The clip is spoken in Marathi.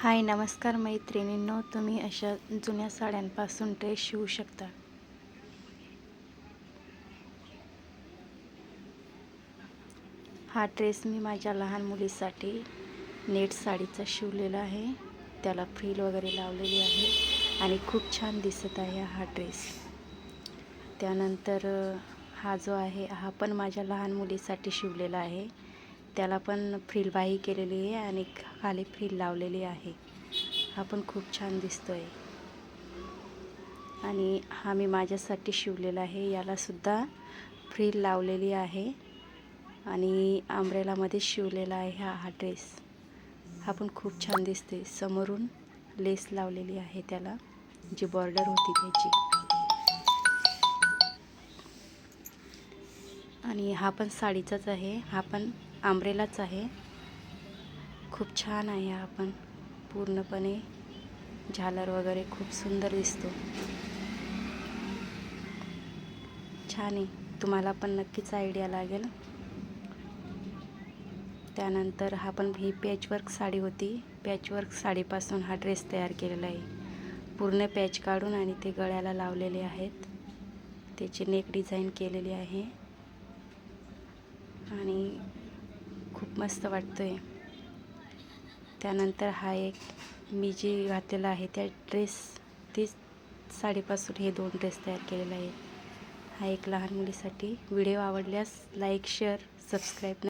हाय नमस्कार मैत्रिणींनो, तुम्ही अशा जुन्या साड्यांपासून ड्रेस शिवू शकता। हा ड्रेस मी माझ्या लहान मुलीसाठी नेट साडीचा शिवलेला आहे। त्याला फ्रिल वगैरे लावलेली आहे आणि खूप छान दिसत आहे हा ड्रेस। त्यानंतर हा जो आहे हा पण माझ्या लहान मुलीसाठी शिवलेला आहे। त्याला पण फ्रिल बाही केलेली आहे आणि खाली फ्रिल लावलेली आहे। हा पण खूप छान दिसतोय आणि हा मी माझ्यासाठी शिवलेला आहे। याला सुद्धा फ्रिल लावलेली आहे आणि अंब्रेलामध्ये शिवलेला आहे हा ड्रेस। हा पण खूप छान दिसते। समोरून लेस लावलेली आहे त्याला, जी बॉर्डर होती त्याची। आणि हा पण साडीचाच आहे, हा पण अंब्रेलाच आहे। खूप छान आहे हा पण, पूर्णपणे झालर वगैरे खूप सुंदर दिसतो। छान आहे, तुम्हाला पण नक्कीच आयडिया लागेल। त्यानंतर हा पण ही पॅचवर्क साडी होती। पॅचवर्क साडीपासून हा ड्रेस तयार केलेला आहे। पूर्ण पॅच काढून आणि ते गळ्याला लावलेले आहेत। त्याची नेक डिझाईन केलेली आहे आणि खूप मस्त वाटतोय। त्यानंतर हा एक मी जी घातलेला आहे त्या तीच साडीपासून हे 2 ड्रेस तयार केलेले आहेत। हा एक लहान मुलीसाठी। व्हिडिओ आवडल्यास लाईक, शेअर, सबस्क्राईब